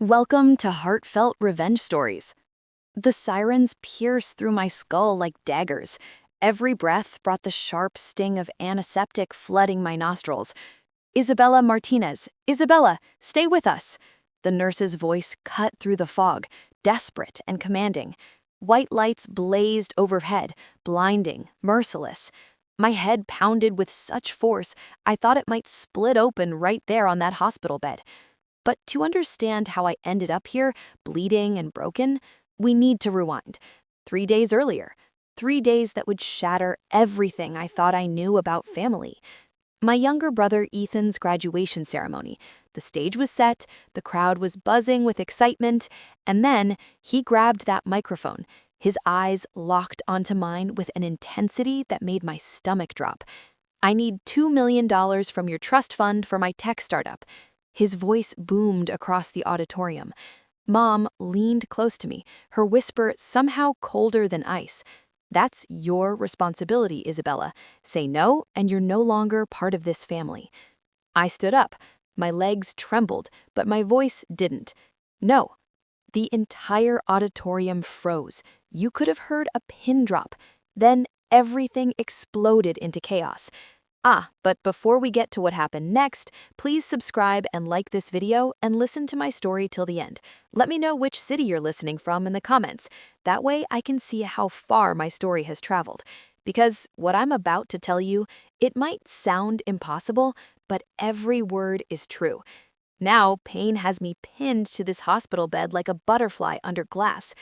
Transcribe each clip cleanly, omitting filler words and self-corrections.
Welcome to Heartfelt Revenge Stories. The sirens pierce through my skull like daggers. Every breath brought the sharp sting of antiseptic flooding my nostrils. Isabella Martinez, Isabella, stay with us. The nurse's voice cut through the fog, desperate and commanding. White lights blazed overhead, blinding, merciless. My head pounded with such force, I thought it might split open right there on that hospital bed. But to understand how I ended up here, bleeding and broken, we need to rewind. 3 days earlier. 3 days that would shatter everything I thought I knew about family. My younger brother Ethan's graduation ceremony. The stage was set, the crowd was buzzing with excitement, and then he grabbed that microphone, his eyes locked onto mine with an intensity that made my stomach drop. I need $2 million from your trust fund for my tech startup. His voice boomed across the auditorium. Mom leaned close to me, her whisper somehow colder than ice. That's your responsibility, Isabella. Say no, and you're no longer part of this family. I stood up. My legs trembled, but my voice didn't. No. The entire auditorium froze. You could have heard a pin drop. Then everything exploded into chaos. But before we get to what happened next, please subscribe and like this video and listen to my story till the end. Let me know which city you're listening from in the comments. That way I can see how far my story has traveled. Because what I'm about to tell you, it might sound impossible, but every word is true. Now, pain has me pinned to this hospital bed like a butterfly under glass.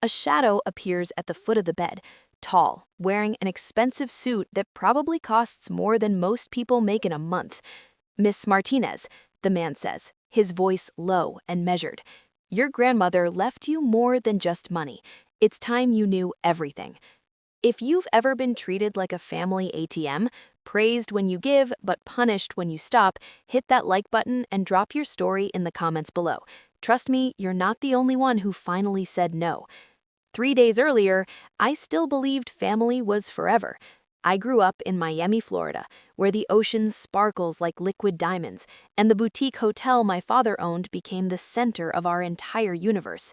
A shadow appears at the foot of the bed, tall, wearing an expensive suit that probably costs more than most people make in a month. Miss Martinez, the man says, his voice low and measured. Your grandmother left you more than just money. It's time you knew everything. If you've ever been treated like a family ATM, praised when you give but punished when you stop, hit that like button and drop your story in the comments below. Trust me, you're not the only one who finally said no. 3 days earlier, I still believed family was forever. I grew up in Miami, Florida, where the ocean sparkles like liquid diamonds, and the boutique hotel my father owned became the center of our entire universe.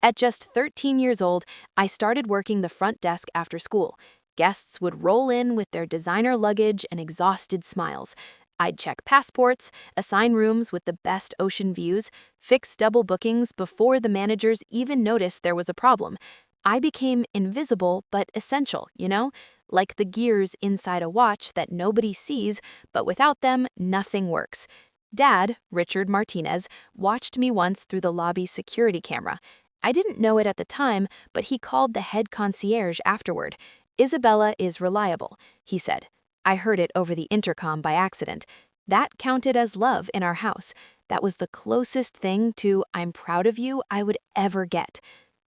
At just 13 years old, I started working the front desk after school. Guests would roll in with their designer luggage and exhausted smiles. I'd check passports, assign rooms with the best ocean views, fix double bookings before the managers even noticed there was a problem. I became invisible but essential, like the gears inside a watch that nobody sees, but without them, nothing works. Dad, Richard Martinez, watched me once through the lobby security camera. I didn't know it at the time, but he called the head concierge afterward. Isabella is reliable, he said. I heard it over the intercom by accident. That counted as love in our house. That was the closest thing to I'm proud of you I would ever get.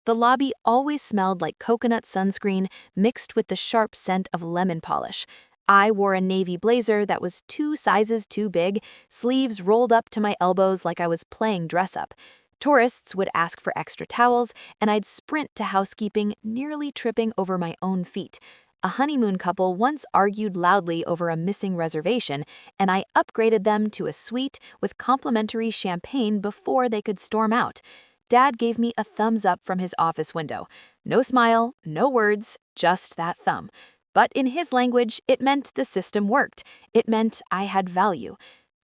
The lobby always smelled like coconut sunscreen mixed with the sharp scent of lemon polish. I wore a navy blazer that was 2 sizes too big, sleeves rolled up to my elbows like I was playing dress-up. Tourists would ask for extra towels, and I'd sprint to housekeeping, nearly tripping over my own feet. A honeymoon couple once argued loudly over a missing reservation, and I upgraded them to a suite with complimentary champagne before they could storm out. Dad gave me a thumbs up from his office window. No smile, no words, just that thumb. But in his language, it meant the system worked. It meant I had value.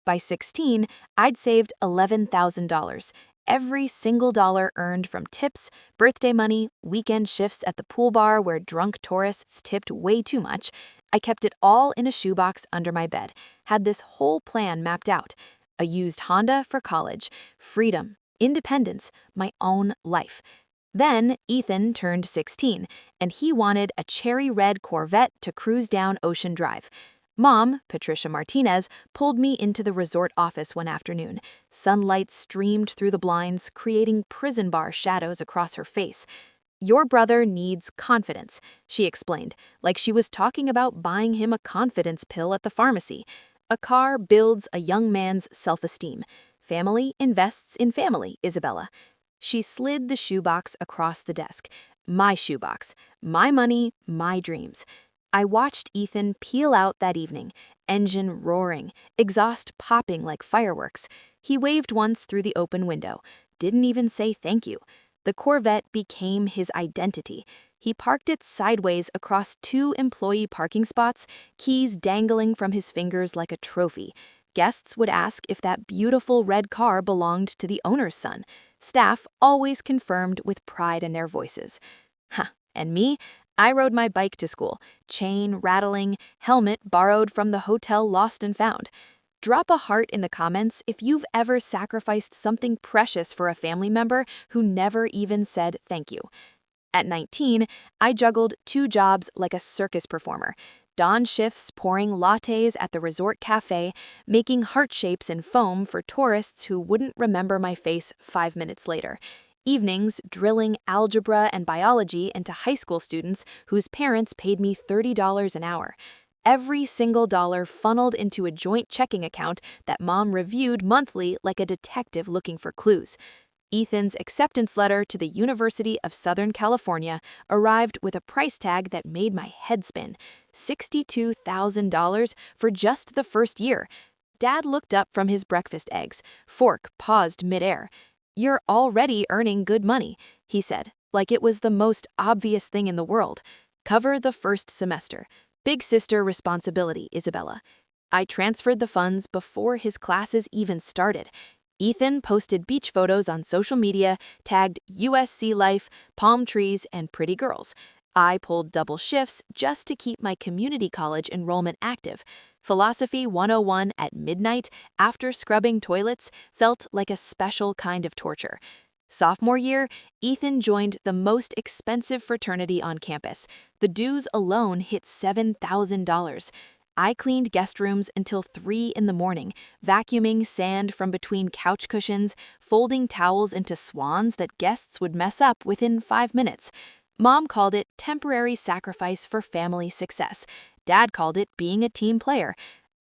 By 16, I'd saved $11,000. Every single dollar earned from tips, birthday money, weekend shifts at the pool bar where drunk tourists tipped way too much. I kept it all in a shoebox under my bed, had this whole plan mapped out. A used Honda for college, freedom, independence, my own life. Then Ethan turned 16, and he wanted a cherry red Corvette to cruise down Ocean Drive. Mom, Patricia Martinez, pulled me into the resort office one afternoon. Sunlight streamed through the blinds, creating prison bar shadows across her face. Your brother needs confidence, she explained, like she was talking about buying him a confidence pill at the pharmacy. A car builds a young man's self-esteem. Family invests in family, Isabella. She slid the shoebox across the desk. My shoebox, my money, my dreams. I watched Ethan peel out that evening, engine roaring, exhaust popping like fireworks. He waved once through the open window. didn't even say thank you. The Corvette became his identity. He parked it sideways across 2 employee parking spots, keys dangling from his fingers like a trophy. Guests would ask if that beautiful red car belonged to the owner's son. Staff always confirmed with pride in their voices. And me? I rode my bike to school, chain rattling, helmet borrowed from the hotel lost and found. Drop a heart in the comments if you've ever sacrificed something precious for a family member who never even said thank you. At 19, I juggled 2 jobs like a circus performer. Dawn shifts pouring lattes at the resort cafe, making heart shapes in foam for tourists who wouldn't remember my face 5 minutes later. Evenings drilling algebra and biology into high school students whose parents paid me $30 an hour. Every single dollar funneled into a joint checking account that Mom reviewed monthly like a detective looking for clues. Ethan's acceptance letter to the University of Southern California arrived with a price tag that made my head spin: $62,000 for just the first year. Dad looked up from his breakfast eggs, fork paused midair. "You're already earning good money," he said, like it was the most obvious thing in the world. "Cover the first semester. Big sister responsibility, Isabella." I transferred the funds before his classes even started. Ethan posted beach photos on social media, tagged USC Life, palm trees, and pretty girls. I pulled double shifts just to keep my community college enrollment active. Philosophy 101 at midnight after scrubbing toilets felt like a special kind of torture. Sophomore year, Ethan joined the most expensive fraternity on campus. The dues alone hit $7,000. I cleaned guest rooms until 3 in the morning, vacuuming sand from between couch cushions, folding towels into swans that guests would mess up within 5 minutes. Mom called it temporary sacrifice for family success. Dad called it being a team player.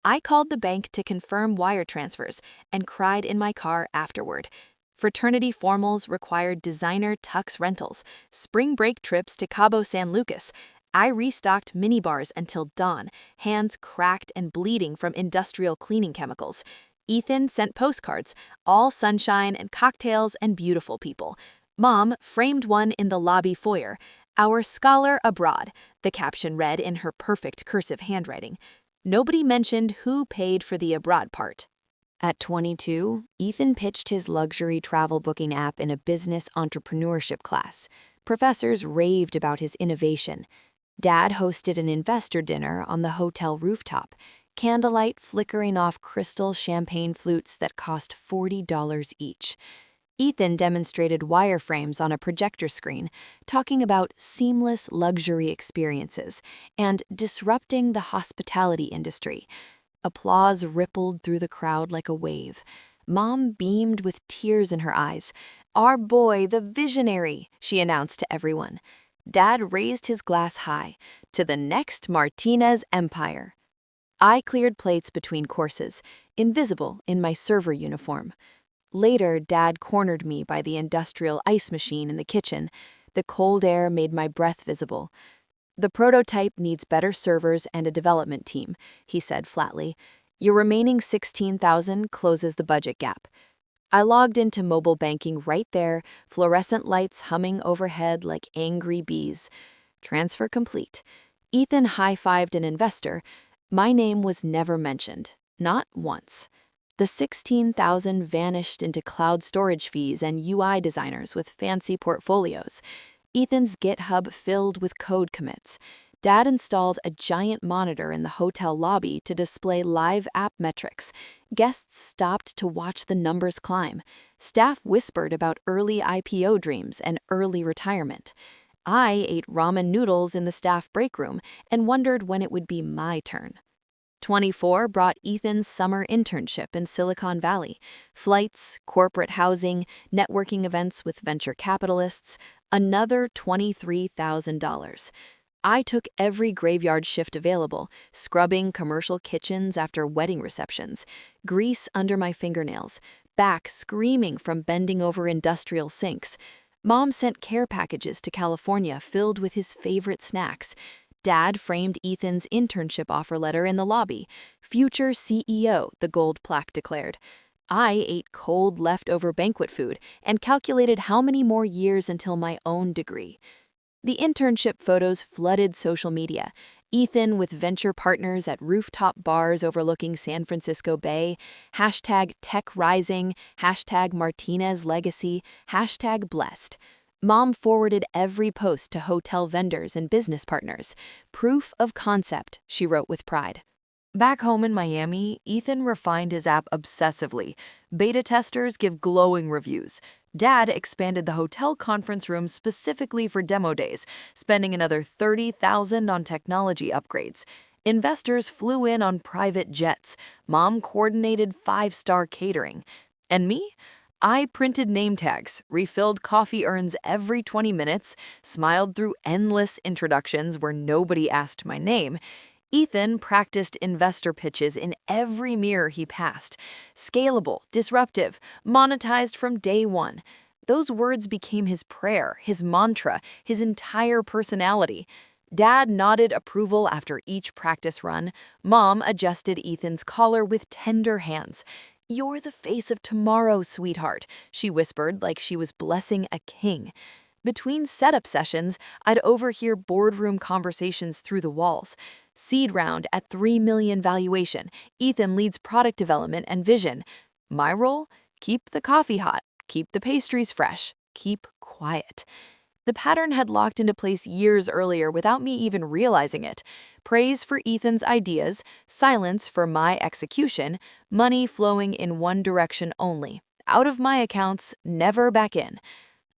I called the bank to confirm wire transfers and cried in my car afterward. Fraternity formals required designer tux rentals, spring break trips to Cabo San Lucas. I restocked minibars until dawn, hands cracked and bleeding from industrial cleaning chemicals. Ethan sent postcards, all sunshine and cocktails and beautiful people. Mom framed one in the lobby foyer. "Our scholar abroad," the caption read in her perfect cursive handwriting. Nobody mentioned who paid for the abroad part. At 22, Ethan pitched his luxury travel booking app in a business entrepreneurship class. Professors raved about his innovation. Dad hosted an investor dinner on the hotel rooftop, candlelight flickering off crystal champagne flutes that cost $40 each. Ethan demonstrated wireframes on a projector screen, talking about seamless luxury experiences and disrupting the hospitality industry. Applause rippled through the crowd like a wave. Mom beamed with tears in her eyes. "Our boy, the visionary," she announced to everyone. Dad raised his glass high, "To the next Martinez empire." I cleared plates between courses, invisible in my server uniform. Later, Dad cornered me by the industrial ice machine in the kitchen. The cold air made my breath visible. "The prototype needs better servers and a development team," he said flatly. "Your remaining $16,000 closes the budget gap." I logged into mobile banking right there, fluorescent lights humming overhead like angry bees. Transfer complete. Ethan high-fived an investor. My name was never mentioned, not once. The $16,000 vanished into cloud storage fees and UI designers with fancy portfolios. Ethan's GitHub filled with code commits. Dad installed a giant monitor in the hotel lobby to display live app metrics. Guests stopped to watch the numbers climb. Staff whispered about early IPO dreams and early retirement. I ate ramen noodles in the staff break room and wondered when it would be my turn. 24 brought Ethan's summer internship in Silicon Valley. Flights, corporate housing, networking events with venture capitalists, another $23,000. I took every graveyard shift available, scrubbing commercial kitchens after wedding receptions, grease under my fingernails, back screaming from bending over industrial sinks. Mom sent care packages to California filled with his favorite snacks. Dad framed Ethan's internship offer letter in the lobby. "Future CEO," the gold plaque declared. I ate cold leftover banquet food and calculated how many more years until my own degree. The internship photos flooded social media. Ethan with venture partners at rooftop bars overlooking San Francisco Bay, hashtag tech rising, hashtag Martinez legacy, hashtag blessed. Mom forwarded every post to hotel vendors and business partners. Proof of concept, she wrote with pride. Back home in Miami, Ethan refined his app obsessively. Beta testers give glowing reviews. Dad expanded the hotel conference room specifically for demo days, spending another $30,000 on technology upgrades. Investors flew in on private jets. Mom coordinated five-star catering. And me? I printed name tags, refilled coffee urns every 20 minutes, smiled through endless introductions where nobody asked my name. Ethan practiced investor pitches in every mirror he passed. Scalable, disruptive, monetized from day one. Those words became his prayer, his mantra, his entire personality. Dad nodded approval after each practice run. Mom adjusted Ethan's collar with tender hands. "You're the face of tomorrow, sweetheart," she whispered like she was blessing a king. Between setup sessions, I'd overhear boardroom conversations through the walls. Seed round at $3 million valuation. Ethan leads product development and vision. My role? Keep the coffee hot, keep the pastries fresh, keep quiet. The pattern had locked into place years earlier without me even realizing it. Praise for Ethan's ideas, silence for my execution, money flowing in one direction only. Out of my accounts, never back in.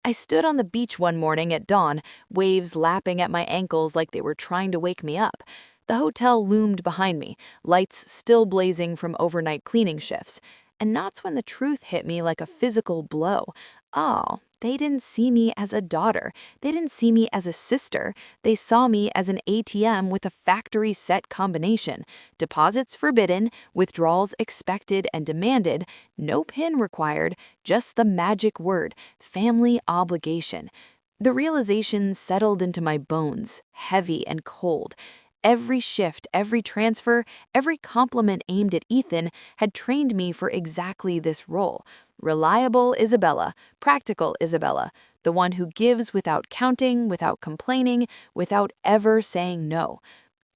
I stood on the beach one morning at dawn, waves lapping at my ankles like they were trying to wake me up. The hotel loomed behind me, lights still blazing from overnight cleaning shifts. And that's when the truth hit me like a physical blow. Oh, they didn't see me as a daughter. They didn't see me as a sister. They saw me as an ATM with a factory set combination. Deposits forbidden, withdrawals expected and demanded, no PIN required, just the magic word, family obligation. The realization settled into my bones, heavy and cold. Every shift, every transfer, every compliment aimed at Ethan had trained me for exactly this role. Reliable Isabella, practical Isabella, the one who gives without counting, without complaining, without ever saying no.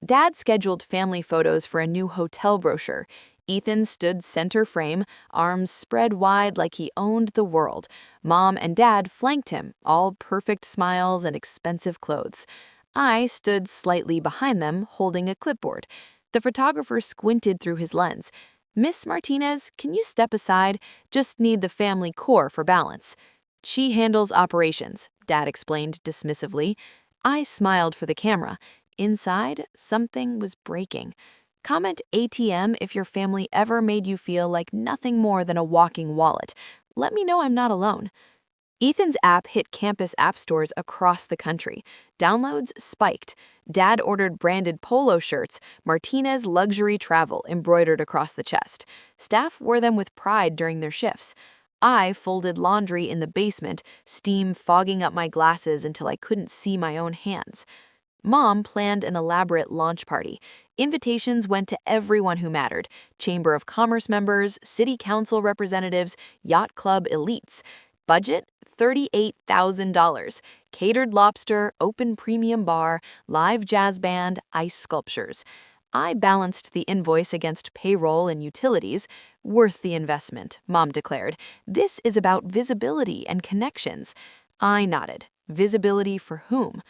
Dad scheduled family photos for a new hotel brochure. Ethan stood center frame, arms spread wide like he owned the world. Mom and Dad flanked him, all perfect smiles and expensive clothes. I stood slightly behind them, holding a clipboard. The photographer squinted through his lens. "Miss Martinez, can you step aside? Just need the family core for balance." "She handles operations," Dad explained dismissively. I smiled for the camera. Inside, something was breaking. Comment ATM if your family ever made you feel like nothing more than a walking wallet. Let me know I'm not alone. Ethan's app hit campus app stores across the country. Downloads spiked. Dad ordered branded polo shirts, Martinez luxury travel embroidered across the chest. Staff wore them with pride during their shifts. I folded laundry in the basement, steam fogging up my glasses until I couldn't see my own hands. Mom planned an elaborate launch party. Invitations went to everyone who mattered: Chamber of Commerce members, city council representatives, yacht club elites. Budget $38,000. Catered lobster, open premium bar, live jazz band, ice sculptures. I balanced the invoice against payroll and utilities. Worth the investment, Mom declared. This is about visibility and connections. I nodded. Visibility for whom?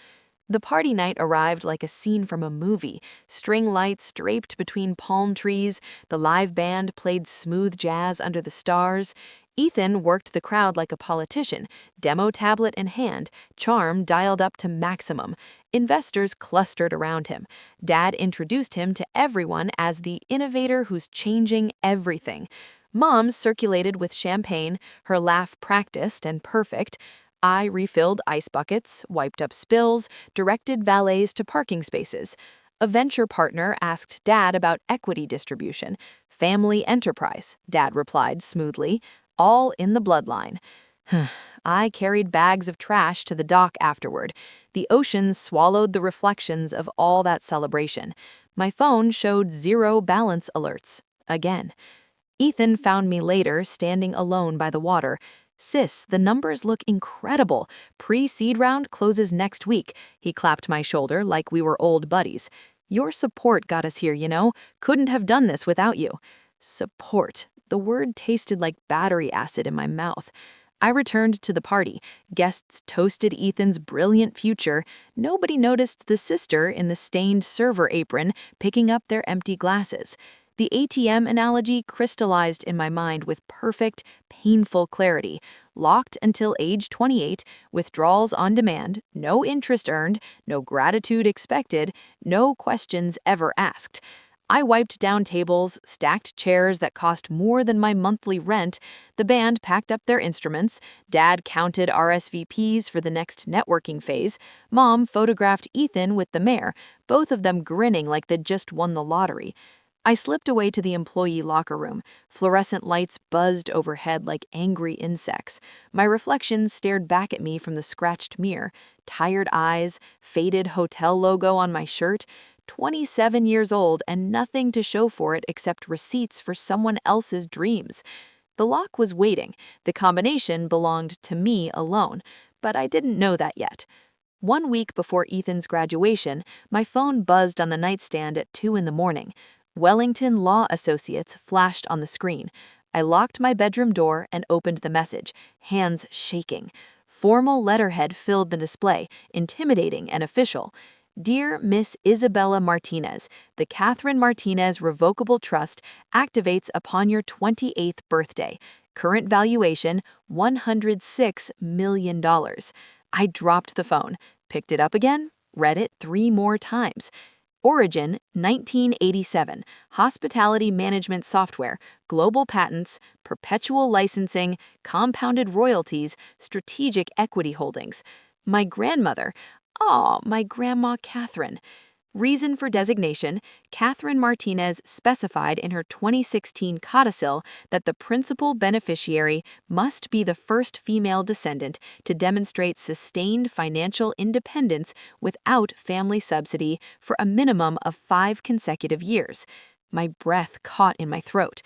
The party night arrived like a scene from a movie. String lights draped between palm trees. The live band played smooth jazz under the stars. Ethan worked the crowd like a politician, demo tablet in hand, charm dialed up to maximum. Investors clustered around him. Dad introduced him to everyone as the innovator who's changing everything. Mom circulated with champagne, her laugh practiced and perfect. I refilled ice buckets, wiped up spills, directed valets to parking spaces. A venture partner asked Dad about equity distribution. "Family enterprise," Dad replied smoothly. "All in the bloodline." I carried bags of trash to the dock afterward. The ocean swallowed the reflections of all that celebration. My phone showed zero balance alerts. Again. Ethan found me later, standing alone by the water. Sis, the numbers look incredible. Pre-seed round closes next week. He clapped my shoulder like we were old buddies. Your support got us here, you know. Couldn't have done this without you. Support. The word tasted like battery acid in my mouth. I returned to the party. Guests toasted Ethan's brilliant future. Nobody noticed the sister in the stained server apron picking up their empty glasses. The ATM analogy crystallized in my mind with perfect, painful clarity. Locked until age 28, withdrawals on demand, no interest earned, no gratitude expected, no questions ever asked. I wiped down tables, stacked chairs that cost more than my monthly rent. The band packed up their instruments. Dad counted RSVPs for the next networking phase. Mom photographed Ethan with the mayor, both of them grinning like they'd just won the lottery. I slipped away to the employee locker room. Fluorescent lights buzzed overhead like angry insects. My reflection stared back at me from the scratched mirror. Tired eyes, faded hotel logo on my shirt. 27 years old and nothing to show for it except receipts for someone else's dreams. The lock was waiting. The combination belonged to me alone, but I didn't know that yet. 1 week before Ethan's graduation, my phone buzzed on the nightstand at 2 in the morning. Wellington Law Associates flashed on the screen. I locked my bedroom door and opened the message, hands shaking. Formal letterhead filled the display, intimidating and official. Dear Miss Isabella Martinez, the Catherine Martinez Revocable Trust activates upon your 28th birthday. Current valuation, $106 million. I dropped the phone, picked it up again, read it 3 more times. Origin, 1987, hospitality management software, global patents, perpetual licensing, compounded royalties, strategic equity holdings. My grandmother, my Grandma Catherine. Reason for designation, Catherine Martinez specified in her 2016 codicil that the principal beneficiary must be the first female descendant to demonstrate sustained financial independence without family subsidy for a minimum of 5 consecutive years. My breath caught in my throat.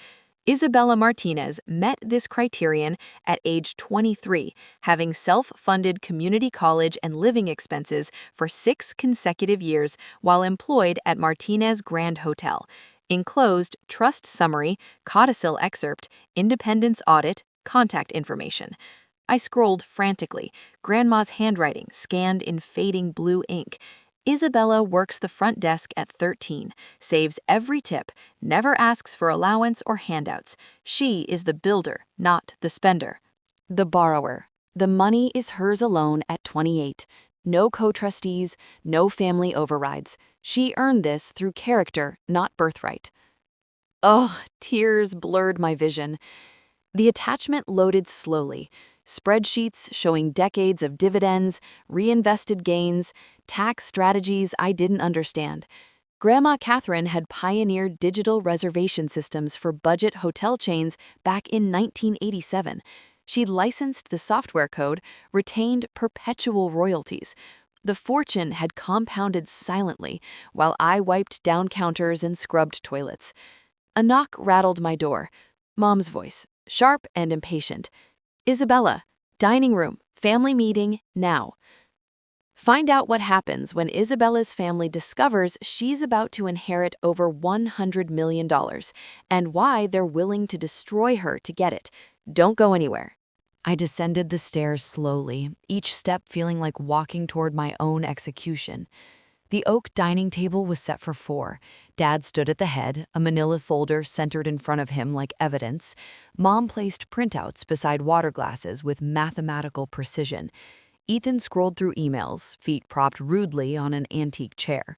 Isabella Martinez met this criterion at age 23, having self-funded community college and living expenses for 6 consecutive years while employed at Martinez Grand Hotel. Enclosed trust summary, codicil excerpt, independence audit, contact information. I scrolled frantically, Grandma's handwriting scanned in fading blue ink. Isabella works the front desk at 13, saves every tip, never asks for allowance or handouts. She is the builder, not the spender. The borrower. The money is hers alone at 28. No co-trustees, no family overrides. She earned this through character, not birthright. Oh, tears blurred my vision. The attachment loaded slowly. Spreadsheets showing decades of dividends, reinvested gains, tax strategies I didn't understand. Grandma Catherine had pioneered digital reservation systems for budget hotel chains back in 1987. She'd licensed the software code, retained perpetual royalties. The fortune had compounded silently while I wiped down counters and scrubbed toilets. A knock rattled my door. Mom's voice, sharp and impatient. Isabella, dining room, family meeting, now. Find out what happens when Isabella's family discovers she's about to inherit over $100 million and why they're willing to destroy her to get it. Don't go anywhere. I descended the stairs slowly, each step feeling like walking toward my own execution. The oak dining table was set for 4. Dad stood at the head, a manila folder centered in front of him like evidence. Mom placed printouts beside water glasses with mathematical precision. Ethan scrolled through emails, feet propped rudely on an antique chair.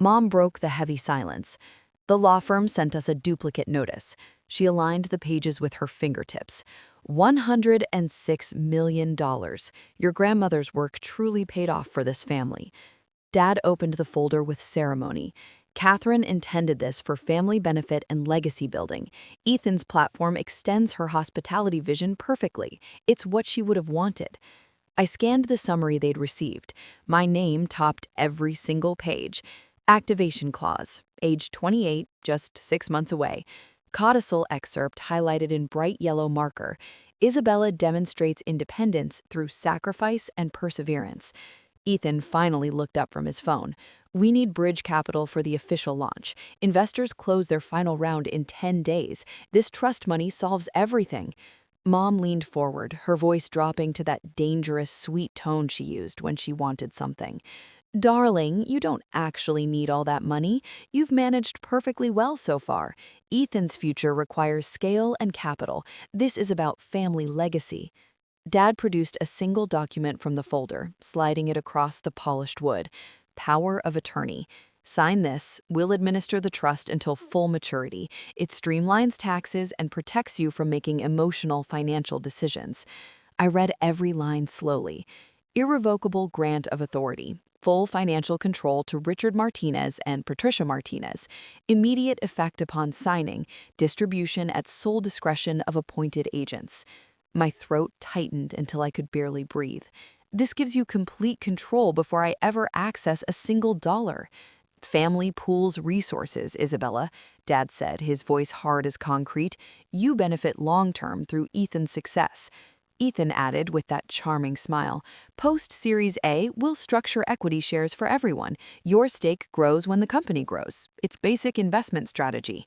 Mom broke the heavy silence. The law firm sent us a duplicate notice. She aligned the pages with her fingertips. $106 million. Your grandmother's work truly paid off for this family. Dad opened the folder with ceremony. Catherine intended this for family benefit and legacy building. Ethan's platform extends her hospitality vision perfectly. It's what she would have wanted. I scanned the summary they'd received. My name topped every single page. Activation clause, age 28, just 6 months away. Codicil excerpt highlighted in bright yellow marker. Isabella demonstrates independence through sacrifice and perseverance. Ethan finally looked up from his phone. We need bridge capital for the official launch. Investors close their final round in 10 days. This trust money solves everything. Mom leaned forward, her voice dropping to that dangerous, sweet tone she used when she wanted something. Darling, you don't actually need all that money. You've managed perfectly well so far. Ethan's future requires scale and capital. This is about family legacy. Dad produced a single document from the folder, sliding it across the polished wood. Power of attorney. Sign this. We'll administer the trust until full maturity. It streamlines taxes and protects you from making emotional financial decisions. I read every line slowly. Irrevocable grant of authority. Full financial control to Richard Martinez and Patricia Martinez. Immediate effect upon signing. Distribution at sole discretion of appointed agents. My throat tightened until I could barely breathe. This gives you complete control before I ever access a single dollar. Family pools resources, Isabella, Dad said, his voice hard as concrete. You benefit long-term through Ethan's success. Ethan added with that charming smile, post-Series A, we'll structure equity shares for everyone. Your stake grows when the company grows. It's basic investment strategy.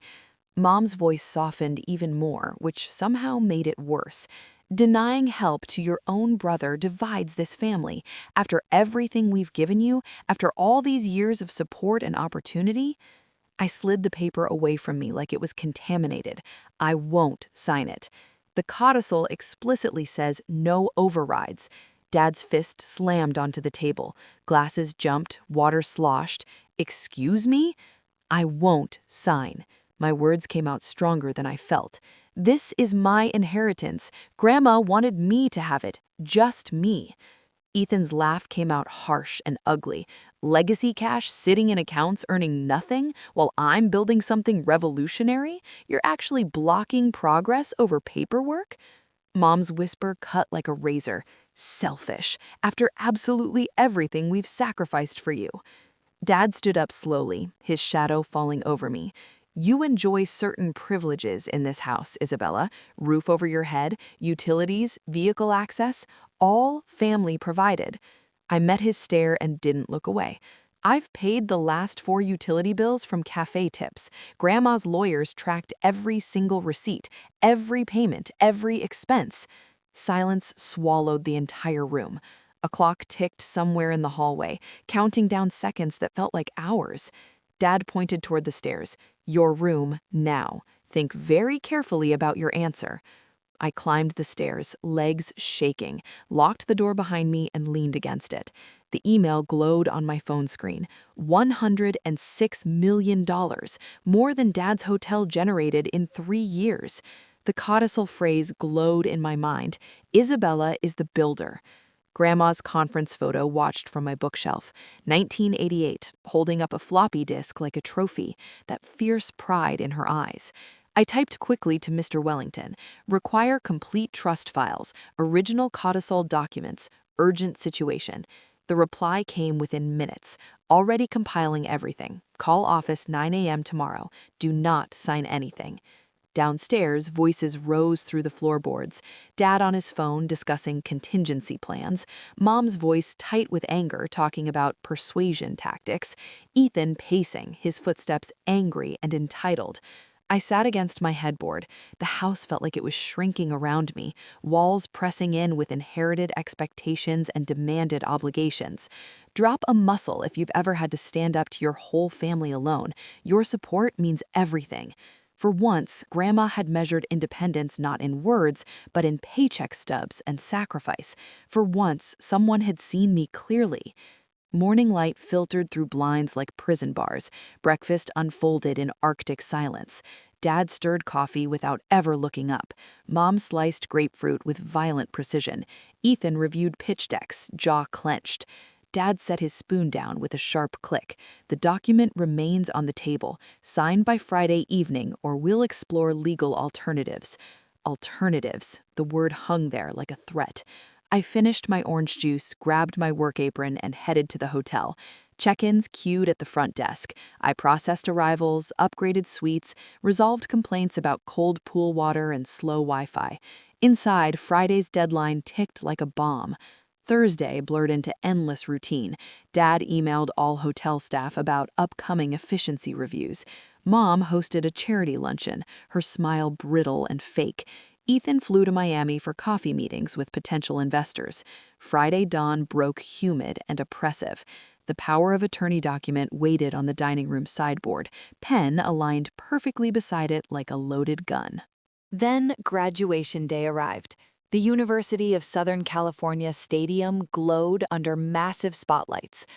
Mom's voice softened even more, which somehow made it worse. Denying help to your own brother divides this family. After everything we've given you, after all these years of support and opportunity, I slid the paper away from me like it was contaminated. I won't sign it. The codicil explicitly says no overrides. Dad's fist slammed onto the table. Glasses jumped, water sloshed. Excuse me? I won't sign. My words came out stronger than I felt. This is my inheritance. Grandma wanted me to have it. Just me. Ethan's laugh came out harsh and ugly. Legacy cash sitting in accounts earning nothing while I'm building something revolutionary? You're actually blocking progress over paperwork? Mom's whisper cut like a razor. Selfish, after absolutely everything we've sacrificed for you. Dad stood up slowly, his shadow falling over me. You enjoy certain privileges in this house, Isabella. Roof over your head, utilities, vehicle access, all family provided. I met his stare and didn't look away. I've paid the last 4 utility bills from cafe tips. Grandma's lawyers tracked every single receipt, every payment, every expense. Silence swallowed the entire room. A clock ticked somewhere in the hallway, counting down seconds that felt like hours. Dad pointed toward the stairs. Your room, now. Think very carefully about your answer. I climbed the stairs, legs shaking, locked the door behind me and leaned against it. The email glowed on my phone screen. $106 million, more than Dad's hotel generated in 3 years. The codicil phrase glowed in my mind. Isabella is the builder. Grandma's conference photo watched from my bookshelf. 1988, holding up a floppy disk like a trophy, that fierce pride in her eyes. I typed quickly to Mr. Wellington, require complete trust files, original codicil documents, urgent situation. The reply came within minutes, already compiling everything. Call office 9 a.m. tomorrow. Do not sign anything. Downstairs, voices rose through the floorboards. Dad on his phone discussing contingency plans. Mom's voice tight with anger talking about persuasion tactics. Ethan pacing, his footsteps angry and entitled. I sat against my headboard. The house felt like it was shrinking around me, walls pressing in with inherited expectations and demanded obligations. Drop a muscle if you've ever had to stand up to your whole family alone. Your support means everything. For once, Grandma had measured independence not in words, but in paycheck stubs and sacrifice. For once, someone had seen me clearly. Morning light filtered through blinds like prison bars. Breakfast unfolded in Arctic silence. Dad stirred coffee without ever looking up. Mom sliced grapefruit with violent precision. Ethan reviewed pitch decks, jaw clenched. Dad set his spoon down with a sharp click. The document remains on the table. Sign by Friday evening, or we'll explore legal alternatives. Alternatives. The word hung there like a threat. I finished my orange juice, grabbed my work apron, and headed to the hotel. Check-ins queued at the front desk. I processed arrivals, upgraded suites, resolved complaints about cold pool water and slow Wi-Fi. Inside, Friday's deadline ticked like a bomb. Thursday blurred into endless routine. Dad emailed all hotel staff about upcoming efficiency reviews. Mom hosted a charity luncheon, her smile brittle and fake. Ethan flew to Miami for coffee meetings with potential investors. Friday dawn broke humid and oppressive. The power of attorney document waited on the dining room sideboard, pen aligned perfectly beside it like a loaded gun. Then graduation day arrived. The University of Southern California Stadium glowed under massive spotlights.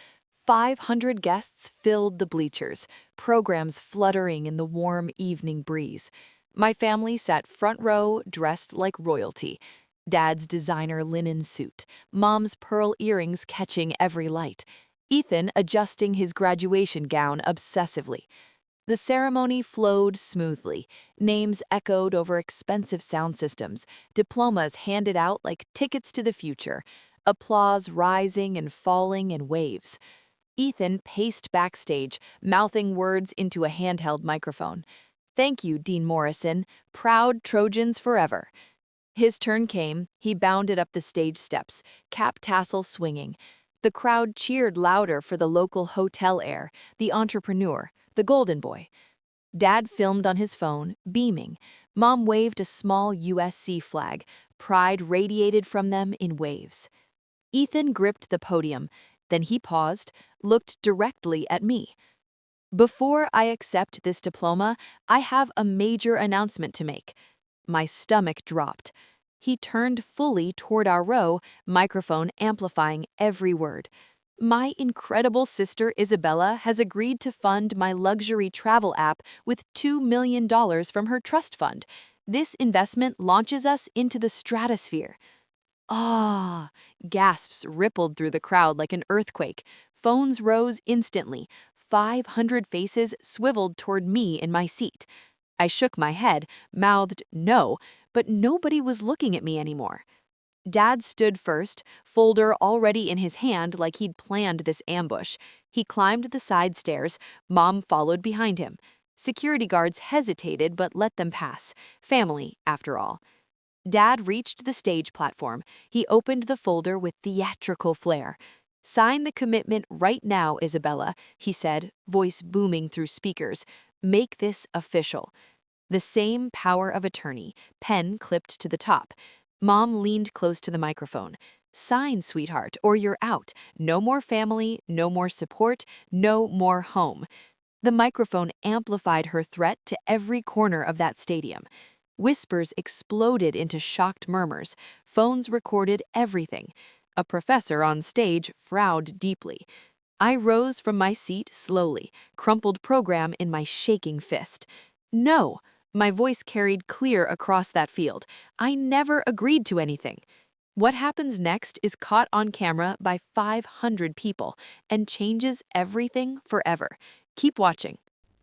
500 guests filled the bleachers, programs fluttering in the warm evening breeze. My family sat front row, dressed like royalty. Dad's designer linen suit, Mom's pearl earrings catching every light, Ethan adjusting his graduation gown obsessively. The ceremony flowed smoothly. Names echoed over expensive sound systems, diplomas handed out like tickets to the future, applause rising and falling in waves. Ethan paced backstage, mouthing words into a handheld microphone. "Thank you, Dean Morrison. Proud Trojans forever." His turn came. He bounded up the stage steps, cap tassel swinging. The crowd cheered louder for the local hotel heir, the entrepreneur, the golden boy. Dad filmed on his phone, beaming. Mom waved a small USC flag. Pride radiated from them in waves. Ethan gripped the podium. Then he paused, looked directly at me. "Before I accept this diploma, I have a major announcement to make." My stomach dropped. He turned fully toward our row, microphone amplifying every word. "My incredible sister Isabella has agreed to fund my luxury travel app with $2 million from her trust fund. This investment launches us into the stratosphere." Ah! Gasps rippled through the crowd like an earthquake. Phones rose instantly. 500 faces swiveled toward me in my seat. I shook my head, mouthed no, but nobody was looking at me anymore. Dad stood first, folder already in his hand like he'd planned this ambush. He climbed the side stairs. Mom followed behind him. Security guards hesitated but let them pass. Family, after all. Dad reached the stage platform. He opened the folder with theatrical flair. "Sign the commitment right now, Isabella," he said, voice booming through speakers. "Make this official." The same power of attorney, pen clipped to the top. Mom leaned close to the microphone. "Sign, sweetheart, or you're out. No more family, no more support, no more home." The microphone amplified her threat to every corner of that stadium. Whispers exploded into shocked murmurs. Phones recorded everything. A professor on stage frowned deeply. I rose from my seat slowly, crumpled program in my shaking fist. "No!" My voice carried clear across that field. "I never agreed to anything." What happens next is caught on camera by 500 people and changes everything forever. Keep watching.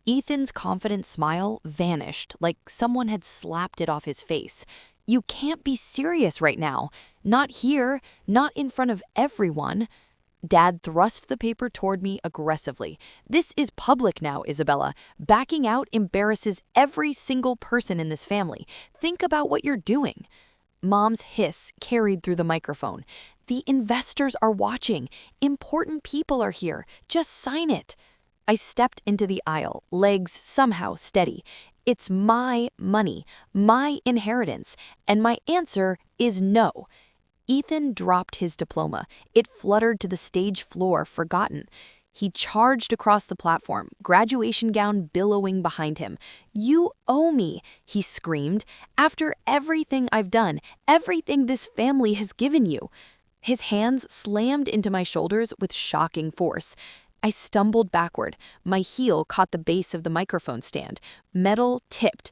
Ethan's confident smile vanished like someone had slapped it off his face. "You can't be serious right now. Not here, not in front of everyone." Dad thrust the paper toward me aggressively. "This is public now, Isabella. Backing out embarrasses every single person in this family. Think about what you're doing." Mom's hiss carried through the microphone. "The investors are watching. Important people are here. Just sign it." I stepped into the aisle, legs somehow steady. It's my money, my inheritance, and my answer is no. Ethan dropped his diploma. It fluttered to the stage floor, forgotten. He charged across the platform, graduation gown billowing behind him. "You owe me," he screamed, "after everything I've done, everything this family has given you." His hands slammed into my shoulders with shocking force. I stumbled backward. My heel caught the base of the microphone stand. Metal tipped.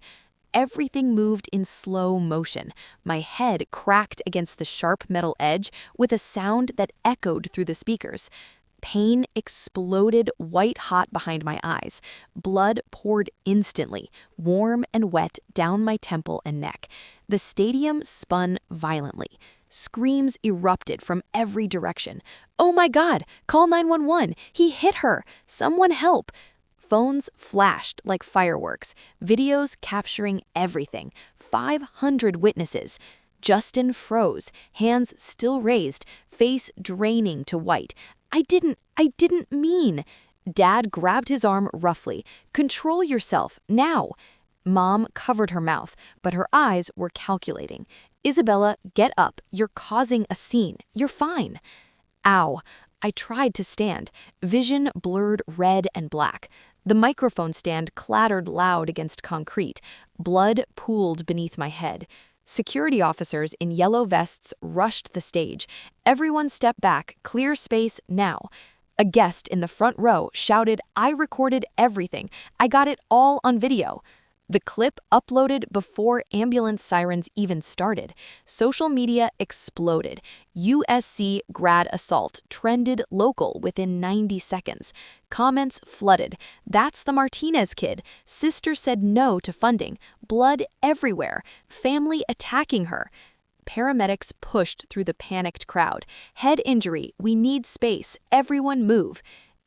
Everything moved in slow motion. My head cracked against the sharp metal edge with a sound that echoed through the speakers. Pain exploded white-hot behind my eyes. Blood poured instantly, warm and wet, down my temple and neck. The stadium spun violently. Screams erupted from every direction. "Oh my God! Call 911! He hit her! Someone help!" Phones flashed like fireworks, videos capturing everything. 500 witnesses. Justin froze, hands still raised, face draining to white. I didn't mean. Dad grabbed his arm roughly. "Control yourself, now." Mom covered her mouth, but her eyes were calculating. "Isabella, get up. You're causing a scene. You're fine." Ow. I tried to stand. Vision blurred red and black. The microphone stand clattered loud against concrete. Blood pooled beneath my head. Security officers in yellow vests rushed the stage. "Everyone step back. Clear space now." A guest in the front row shouted, "I recorded everything. I got it all on video." The clip uploaded before ambulance sirens even started. Social media exploded. USC grad assault trended local within 90 seconds. Comments flooded. "That's the Martinez kid. Sister said no to funding. Blood everywhere. Family attacking her." Paramedics pushed through the panicked crowd. "Head injury. We need space. Everyone move."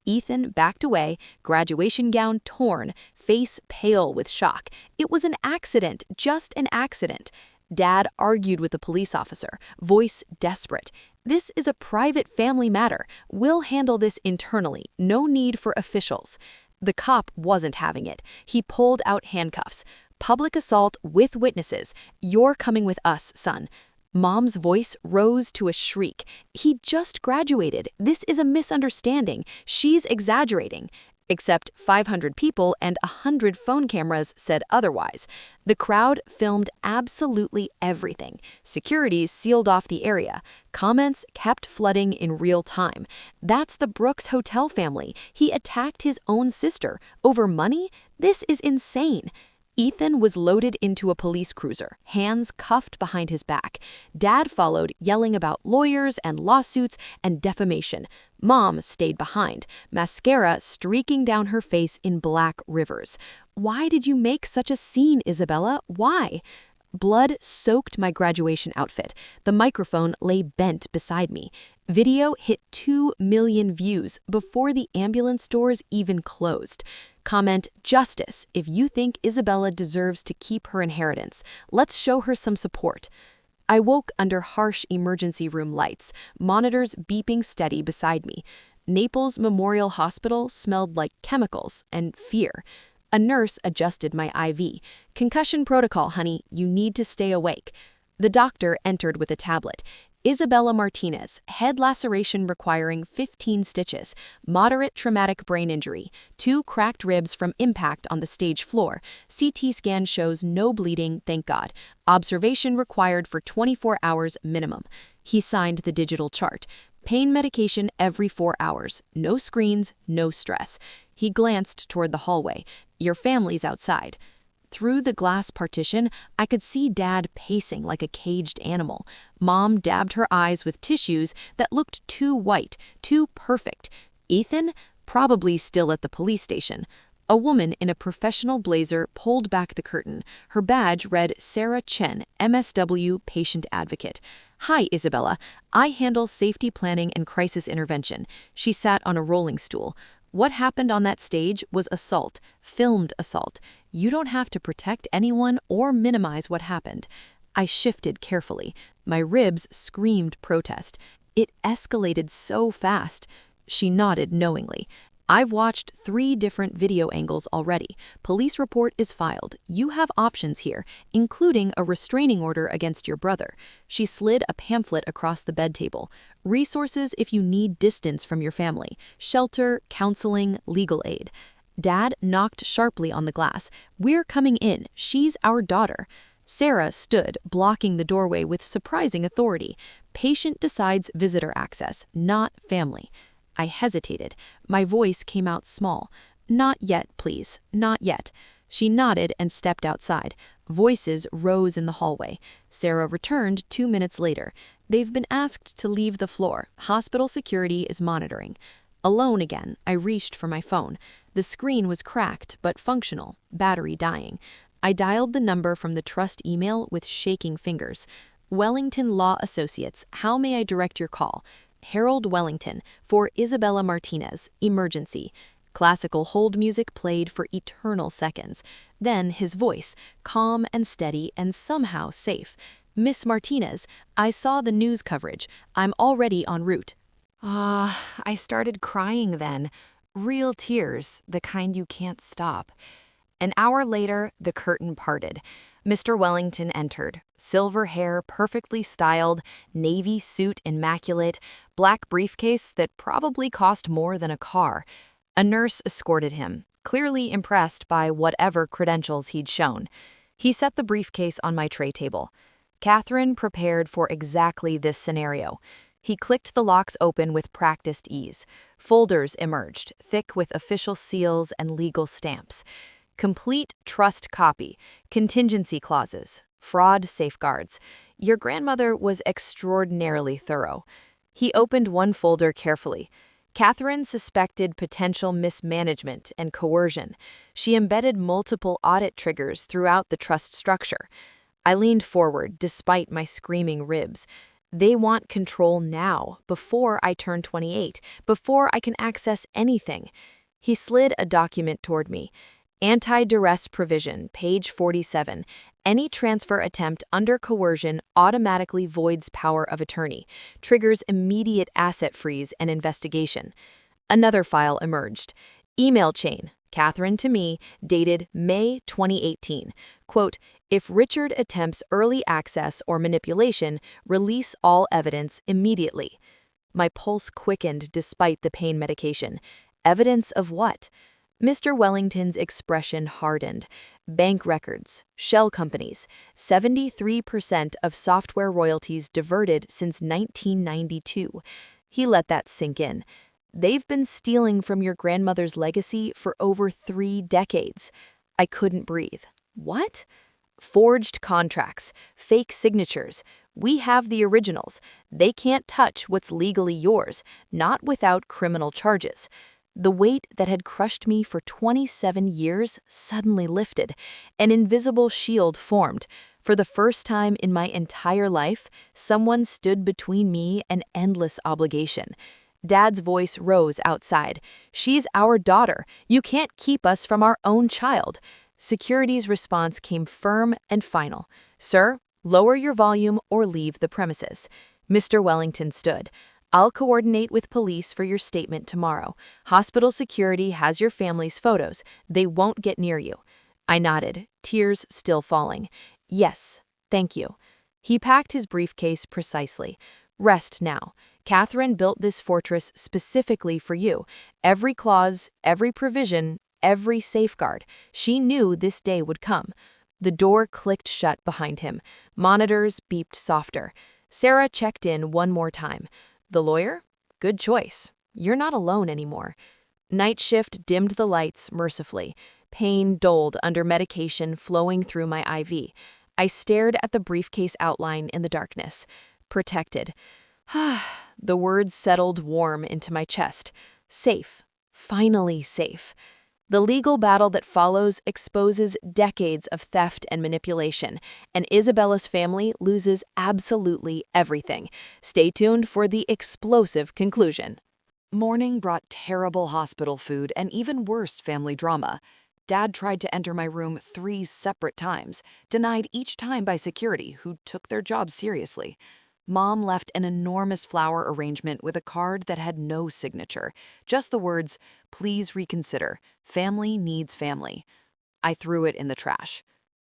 Ethan backed away, graduation gown torn, face pale with shock. It was an accident, just an accident. Dad argued with the police officer, voice desperate. "This is a private family matter. We'll handle this internally. No need for officials." The cop wasn't having it. He pulled out handcuffs. "Public assault with witnesses. You're coming with us, son." Mom's voice rose to a shriek. "He just graduated. This is a misunderstanding. She's exaggerating." Except 500 people and 100 phone cameras said otherwise. The crowd filmed absolutely everything. Security sealed off the area. Comments kept flooding in real time. "That's the Brooks Hotel family. He attacked his own sister. Over money? This is insane." Ethan was loaded into a police cruiser, hands cuffed behind his back. Dad followed, yelling about lawyers and lawsuits and defamation. Mom stayed behind, mascara streaking down her face in black rivers. "Why did you make such a scene, Isabella? Why?" Blood soaked my graduation outfit. The microphone lay bent beside me. Video hit 2 million views before the ambulance doors even closed. Comment, "Justice, if you think Isabella deserves to keep her inheritance. Let's show her some support." I woke under harsh emergency room lights, monitors beeping steady beside me. Naples Memorial Hospital smelled like chemicals and fear. A nurse adjusted my IV. "Concussion protocol, honey. You need to stay awake." The doctor entered with a tablet. "Isabella Martinez, head laceration requiring 15 stitches, moderate traumatic brain injury, 2 cracked ribs from impact on the stage floor. CT scan shows no bleeding, thank God. Observation required for 24 hours minimum." He signed the digital chart. "Pain medication every 4 hours. No screens, no stress." He glanced toward the hallway. "Your family's outside." Through the glass partition, I could see Dad pacing like a caged animal. Mom dabbed her eyes with tissues that looked too white, too perfect. Ethan? Probably still at the police station. A woman in a professional blazer pulled back the curtain. Her badge read Sarah Chen, MSW Patient Advocate. "Hi, Isabella. I handle safety planning and crisis intervention." She sat on a rolling stool. "What happened on that stage was assault, filmed assault. You don't have to protect anyone or minimize what happened." I shifted carefully. My ribs screamed protest. It escalated so fast. She nodded knowingly. "I've watched 3 different video angles already. Police report is filed. You have options here, including a restraining order against your brother." She slid a pamphlet across the bed table. "Resources if you need distance from your family. Shelter, counseling, legal aid." Dad knocked sharply on the glass. "We're coming in. She's our daughter." Sarah stood, blocking the doorway with surprising authority. "Patient decides visitor access, not family." I hesitated. My voice came out small. "Not yet, please. Not yet." She nodded and stepped outside. Voices rose in the hallway. Sarah returned 2 minutes later. "They've been asked to leave the floor. Hospital security is monitoring." Alone again, I reached for my phone. The screen was cracked but functional, battery dying. I dialed the number from the trust email with shaking fingers. Wellington Law Associates, how may I direct your call? Harold Wellington, for Isabella Martinez, emergency. Classical hold music played for eternal seconds. Then his voice, calm and steady and somehow safe. Miss Martinez, I saw the news coverage. I'm already en route. I started crying then. Real tears, the kind you can't stop. An hour later, the curtain parted. Mr. Wellington entered, silver hair perfectly styled, navy suit immaculate, black briefcase that probably cost more than a car. A nurse escorted him, clearly impressed by whatever credentials he'd shown. He set the briefcase on my tray table. Catherine prepared for exactly this scenario. He clicked the locks open with practiced ease. Folders emerged, thick with official seals and legal stamps. Complete trust copy, contingency clauses, fraud safeguards. Your grandmother was extraordinarily thorough. He opened one folder carefully. Catherine suspected potential mismanagement and coercion. She embedded multiple audit triggers throughout the trust structure. I leaned forward despite my screaming ribs. They want control now, before I turn 28, before I can access anything. He slid a document toward me. Anti-duress provision, page 47. Any transfer attempt under coercion automatically voids power of attorney, triggers immediate asset freeze and investigation. Another file emerged. Email chain, Catherine to me, dated May 2018. Quote, if Richard attempts early access or manipulation, release all evidence immediately. My pulse quickened despite the pain medication. Evidence of what? Mr. Wellington's expression hardened. Bank records, shell companies, 73% of software royalties diverted since 1992. He let that sink in. They've been stealing from your grandmother's legacy for over 3 decades. I couldn't breathe. What? Forged contracts, fake signatures. We have the originals. They can't touch what's legally yours, not without criminal charges. The weight that had crushed me for 27 years suddenly lifted. An invisible shield formed. For the first time in my entire life, someone stood between me and endless obligation. Dad's voice rose outside. She's our daughter. You can't keep us from our own child. Security's response came firm and final. Sir, lower your volume or leave the premises. Mr. Wellington stood. I'll coordinate with police for your statement tomorrow. Hospital security has your family's photos. They won't get near you. I nodded, tears still falling. Yes, thank you. He packed his briefcase precisely. Rest now. Catherine built this fortress specifically for you. Every clause, every provision, every safeguard. She knew this day would come. The door clicked shut behind him. Monitors beeped softer. Sarah checked in one more time. The lawyer? Good choice. You're not alone anymore. Night shift dimmed the lights mercifully. Pain dulled under medication flowing through my IV. I stared at the briefcase outline in the darkness. Protected. The words settled warm into my chest. Safe. Finally safe. The legal battle that follows exposes decades of theft and manipulation, and Isabella's family loses absolutely everything. Stay tuned for the explosive conclusion. Morning brought terrible hospital food and even worse family drama. Dad tried to enter my room 3 separate times, denied each time by security, who took their job seriously. Mom left an enormous flower arrangement with a card that had no signature, just the words, "Please reconsider. Family needs family." I threw it in the trash.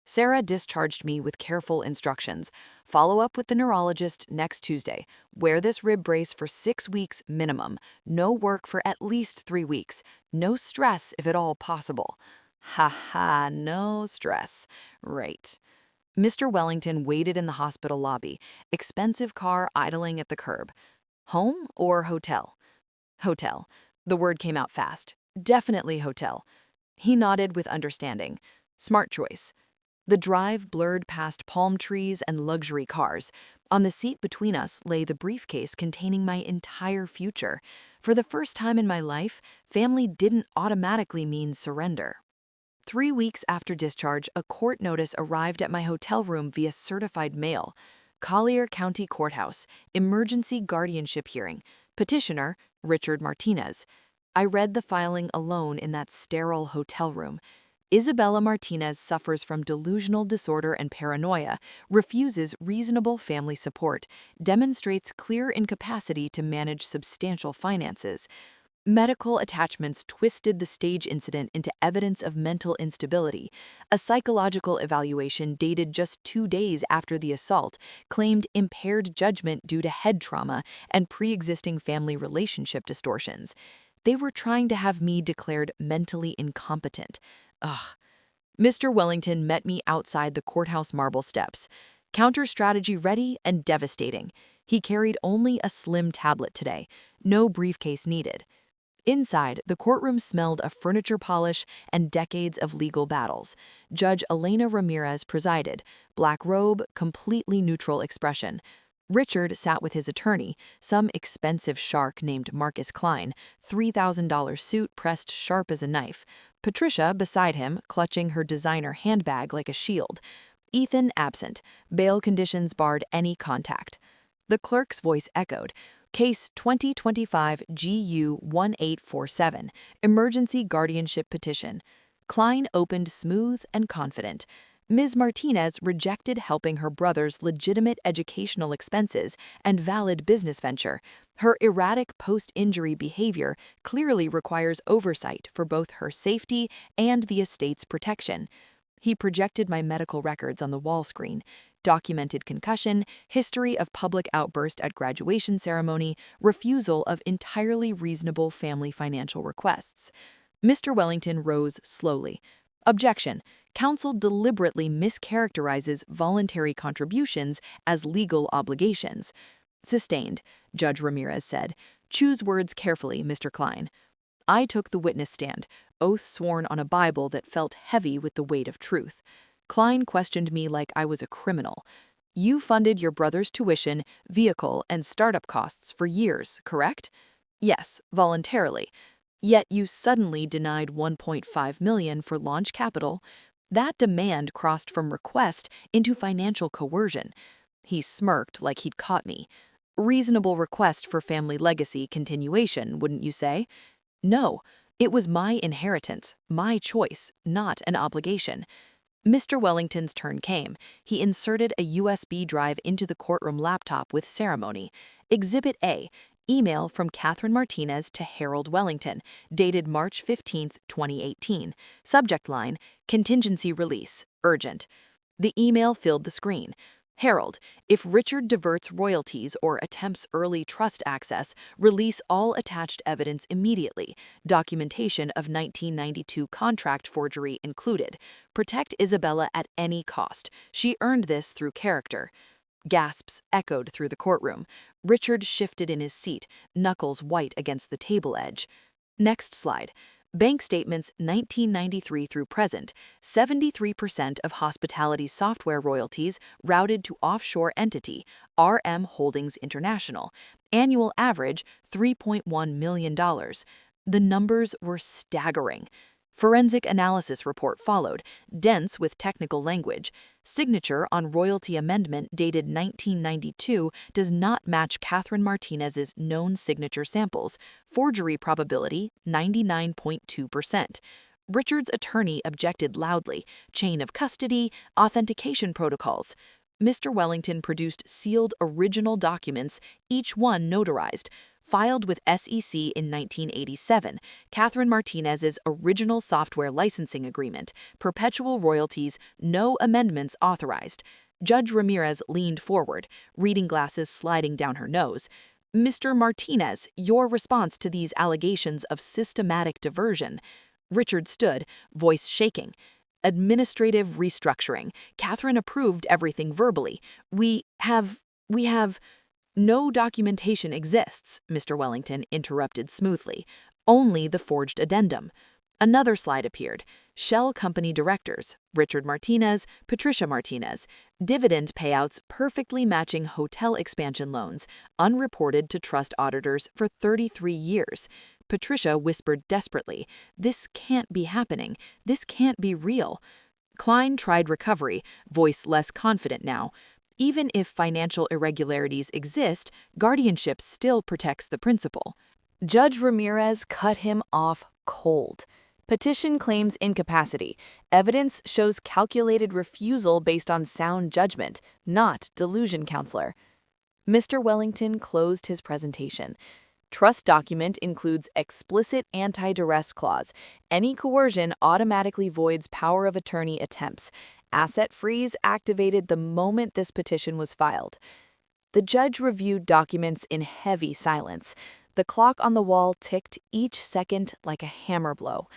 Sarah discharged me with careful instructions. Follow up with the neurologist next Tuesday. Wear this rib brace for 6 weeks minimum. No work for at least 3 weeks. No stress if at all possible. Ha ha, no stress. Right. Mr. Wellington waited in the hospital lobby, expensive car idling at the curb. Home or hotel? Hotel. The word came out fast. Definitely hotel. He nodded with understanding. Smart choice. The drive blurred past palm trees and luxury cars. On the seat between us lay the briefcase containing my entire future. For the first time in my life, family didn't automatically mean surrender. 3 weeks after discharge, a court notice arrived at my hotel room via certified mail. Collier County Courthouse, emergency guardianship hearing. Petitioner, Richard Martinez. I read the filing alone in that sterile hotel room. Isabella Martinez suffers from delusional disorder and paranoia, refuses reasonable family support, demonstrates clear incapacity to manage substantial finances. Medical attachments twisted the stage incident into evidence of mental instability. A psychological evaluation dated just 2 days after the assault claimed impaired judgment due to head trauma and pre-existing family relationship distortions. They were trying to have me declared mentally incompetent. Ugh. Mr. Wellington met me outside the courthouse marble steps. Counter strategy ready and devastating. He carried only a slim tablet today, no briefcase needed. Inside, the courtroom smelled of furniture polish and decades of legal battles. Judge Elena Ramirez presided, black robe, completely neutral expression. Richard sat with his attorney, some expensive shark named Marcus Klein, $3,000 suit pressed sharp as a knife. Patricia beside him, clutching her designer handbag like a shield. Ethan absent. Bail conditions barred any contact. The clerk's voice echoed. Case 2025 GU 1847, Emergency Guardianship Petition. Klein opened smooth and confident. Ms. Martinez rejected helping her brother's legitimate educational expenses and valid business venture. Her erratic post-injury behavior clearly requires oversight for both her safety and the estate's protection. He projected my medical records on the wall screen. Documented concussion, history of public outburst at graduation ceremony, refusal of entirely reasonable family financial requests. Mr. Wellington rose slowly. Objection. Counsel deliberately mischaracterizes voluntary contributions as legal obligations. Sustained, Judge Ramirez said. Choose words carefully, Mr. Klein. I took the witness stand, oath sworn on a Bible that felt heavy with the weight of truth. Klein questioned me like I was a criminal. You funded your brother's tuition, vehicle, and startup costs for years, correct? Yes, voluntarily. Yet you suddenly denied $1.5 million for launch capital. That demand crossed from request into financial coercion. He smirked like he'd caught me. Reasonable request for family legacy continuation, wouldn't you say? No, it was my inheritance, my choice, not an obligation. Mr. Wellington's turn came. He inserted a USB drive into the courtroom laptop with ceremony. Exhibit A, email from Catherine Martinez to Harold Wellington, dated March 15, 2018. Subject line, contingency release, urgent. The email filled the screen. Harold, if Richard diverts royalties or attempts early trust access, release all attached evidence immediately. Documentation of 1992 contract forgery included. Protect Isabella at any cost. She earned this through character. Gasps echoed through the courtroom. Richard shifted in his seat, knuckles white against the table edge. Next slide. Bank statements 1993 through present, 73% of hospitality software royalties routed to offshore entity, RM Holdings International. Annual average, $3.1 million. The numbers were staggering. Forensic analysis report followed, dense with technical language. Signature on royalty amendment dated 1992 does not match Catherine Martinez's known signature samples. Forgery probability, 99.2%. Richard's attorney objected loudly. Chain of custody, authentication protocols. Mr. Wellington produced sealed original documents, each one notarized. Filed with SEC in 1987, Catherine Martinez's original software licensing agreement, perpetual royalties, no amendments authorized. Judge Ramirez leaned forward, reading glasses sliding down her nose. Mr. Martinez, your response to these allegations of systematic diversion. Richard stood, voice shaking. Administrative restructuring. Catherine approved everything verbally. We have... No documentation exists, Mr. Wellington interrupted smoothly. Only the forged addendum. Another slide appeared. Shell company directors, Richard Martinez, Patricia Martinez. Dividend payouts perfectly matching hotel expansion loans, unreported to trust auditors for 33 years. Patricia whispered desperately, "This can't be happening. This can't be real." Klein tried recovery, voice less confident now. Even if financial irregularities exist, guardianship still protects the principal. Judge Ramirez cut him off cold. Petition claims incapacity. Evidence shows calculated refusal based on sound judgment, not delusion, counselor. Mr. Wellington closed his presentation. Trust document includes explicit anti-duress clause. Any coercion automatically voids power of attorney attempts. Asset freeze activated the moment this petition was filed. The judge reviewed documents in heavy silence. The clock on the wall ticked each second like a hammer blow.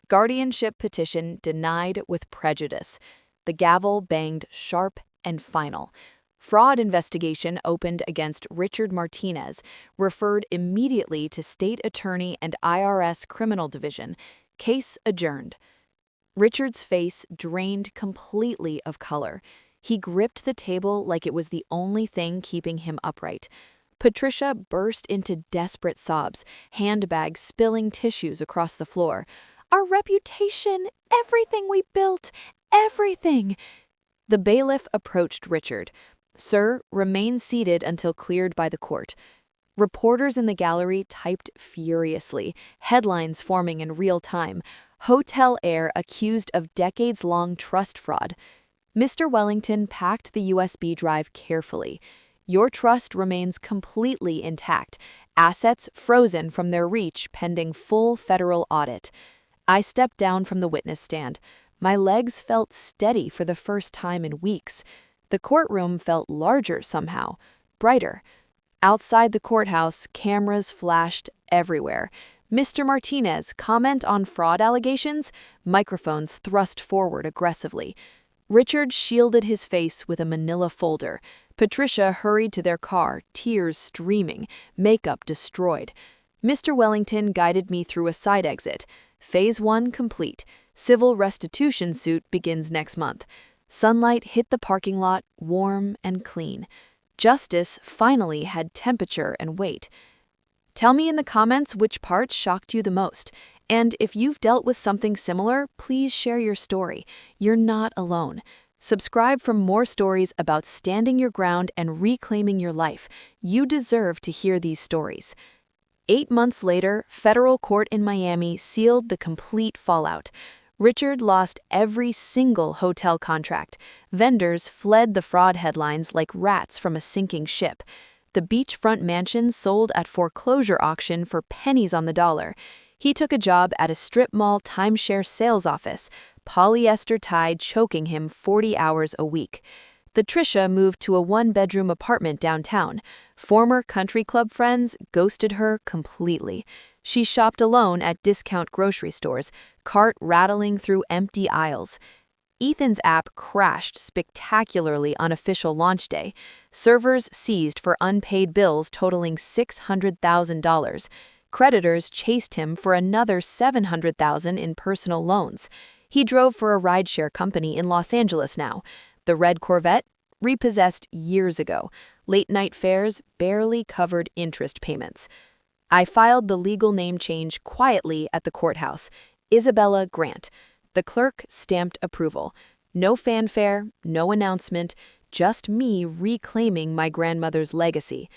Guardianship petition denied with prejudice. The gavel banged sharp and final. Fraud investigation opened against Richard Martinez, referred immediately to State Attorney and IRS Criminal Division. Case adjourned. Richard's face drained completely of color. He gripped the table like it was the only thing keeping him upright. Patricia burst into desperate sobs, handbags spilling tissues across the floor. "Our reputation, everything we built, everything." The bailiff approached Richard. "Sir, remain seated until cleared by the court." Reporters in the gallery typed furiously, headlines forming in real time. Hotel heir accused of decades-long trust fraud. Mr. Wellington packed the USB drive carefully. "Your trust remains completely intact, assets frozen from their reach pending full federal audit." I stepped down from the witness stand. My legs felt steady for the first time in weeks. The courtroom felt larger somehow, brighter. Outside the courthouse, cameras flashed everywhere. "Mr. Martinez, comment on fraud allegations?" Microphones thrust forward aggressively. Richard shielded his face with a manila folder. Patricia hurried to their car, tears streaming, makeup destroyed. Mr. Wellington guided me through a side exit. Phase 1 complete. Civil restitution suit begins next month. Sunlight hit the parking lot, warm and clean. Justice finally had temperature and weight. Tell me in the comments which parts shocked you the most. And if you've dealt with something similar, please share your story. You're not alone. Subscribe for more stories about standing your ground and reclaiming your life. You deserve to hear these stories. 8 months later, federal court in Miami sealed the complete fallout. Richard lost every single hotel contract. Vendors fled the fraud headlines like rats from a sinking ship. The beachfront mansion sold at foreclosure auction for pennies on the dollar. He took a job at a strip mall timeshare sales office, polyester tie choking him 40 hours a week. Patricia moved to a one-bedroom apartment downtown. Former country club friends ghosted her completely. She shopped alone at discount grocery stores, cart rattling through empty aisles. Ethan's app crashed spectacularly on official launch day. Servers seized for unpaid bills totaling $600,000. Creditors chased him for another $700,000 in personal loans. He drove for a rideshare company in Los Angeles now. The red Corvette, repossessed years ago. Late-night fares barely covered interest payments. I filed the legal name change quietly at the courthouse. Isabella Grant. The clerk stamped approval. No fanfare, no announcement, just me reclaiming my grandmother's legacy.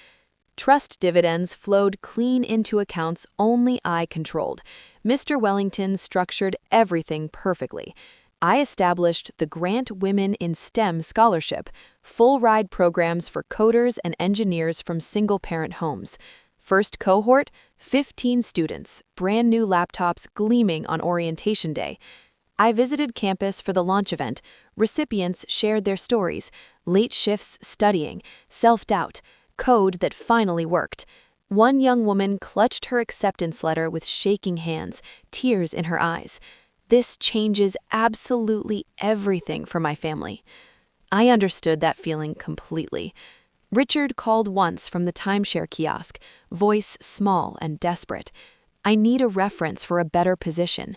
Trust dividends flowed clean into accounts only I controlled. Mr. Wellington structured everything perfectly. I established the Grant Women in STEM Scholarship, full-ride programs for coders and engineers from single-parent homes. First cohort, 15 students, brand new laptops gleaming on orientation day. I visited campus for the launch event. Recipients shared their stories, late shifts studying, self-doubt, code that finally worked. One young woman clutched her acceptance letter with shaking hands, tears in her eyes. This changes absolutely everything for my family. I understood that feeling completely. Richard called once from the timeshare kiosk, voice small and desperate. I need a reference for a better position.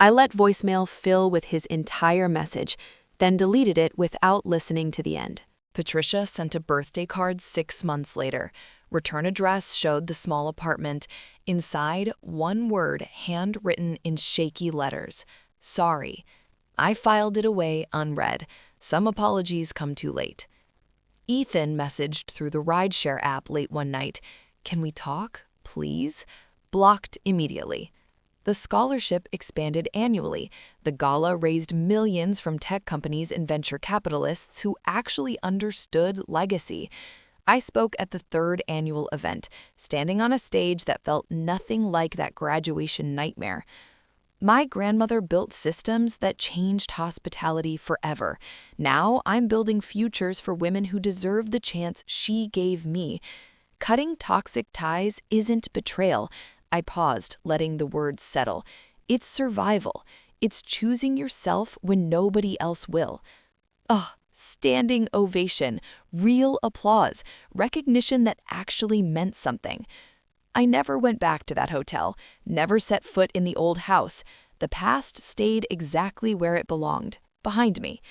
I let voicemail fill with his entire message, then deleted it without listening to the end. Patricia sent a birthday card 6 months later. Return address showed the small apartment. Inside, one word handwritten in shaky letters. Sorry. I filed it away unread. Some apologies come too late. Ethan messaged through the rideshare app late one night, "Can we talk, please?" Blocked immediately. The scholarship expanded annually. The gala raised millions from tech companies and venture capitalists who actually understood legacy. I spoke at the third annual event, standing on a stage that felt nothing like that graduation nightmare. My grandmother built systems that changed hospitality forever. Now I'm building futures for women who deserve the chance she gave me. Cutting toxic ties isn't betrayal. I paused, letting the words settle. It's survival. It's choosing yourself when nobody else will. Standing ovation, real applause, recognition that actually meant something. I never went back to that hotel, never set foot in the old house. The past stayed exactly where it belonged, behind me.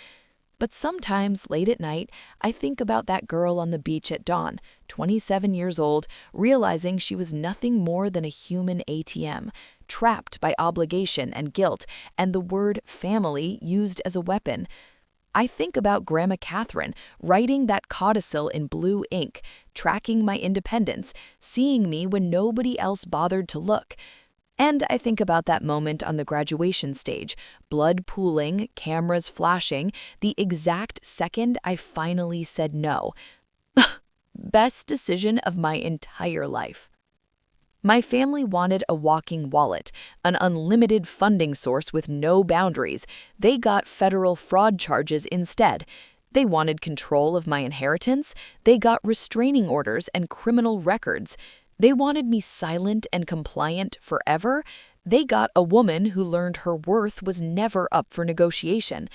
But sometimes, late at night, I think about that girl on the beach at dawn, 27 years old, realizing she was nothing more than a human ATM, trapped by obligation and guilt, and the word family used as a weapon. I think about Grandma Catherine writing that codicil in blue ink, tracking my independence, seeing me when nobody else bothered to look. And I think about that moment on the graduation stage, blood pooling, cameras flashing, the exact second I finally said no. Best decision of my entire life. My family wanted a walking wallet, an unlimited funding source with no boundaries. They got federal fraud charges instead. They wanted control of my inheritance. They got restraining orders and criminal records. They wanted me silent and compliant forever. They got a woman who learned her worth was never up for negotiation.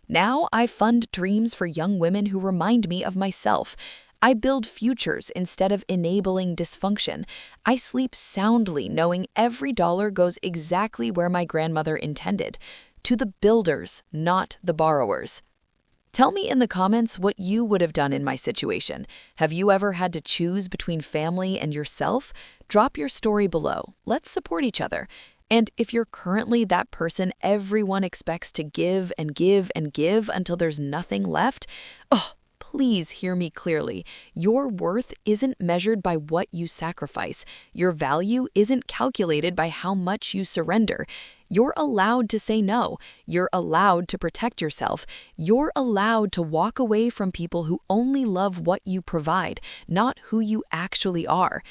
Now I fund dreams for young women who remind me of myself. I build futures instead of enabling dysfunction. I sleep soundly knowing every dollar goes exactly where my grandmother intended. To the builders, not the borrowers. Tell me in the comments what you would have done in my situation. Have you ever had to choose between family and yourself? Drop your story below. Let's support each other. And if you're currently that person everyone expects to give and give and give until there's nothing left, please hear me clearly. Your worth isn't measured by what you sacrifice. Your value isn't calculated by how much you surrender. You're allowed to say no. You're allowed to protect yourself. You're allowed to walk away from people who only love what you provide, not who you actually are.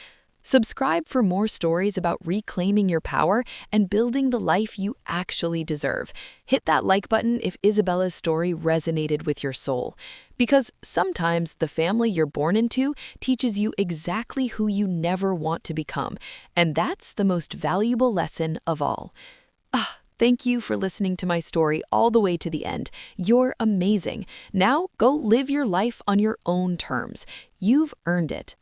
Subscribe for more stories about reclaiming your power and building the life you actually deserve. Hit that like button if Isabella's story resonated with your soul. Because sometimes the family you're born into teaches you exactly who you never want to become, and that's the most valuable lesson of all. Thank you for listening to my story all the way to the end. You're amazing. Now go live your life on your own terms. You've earned it.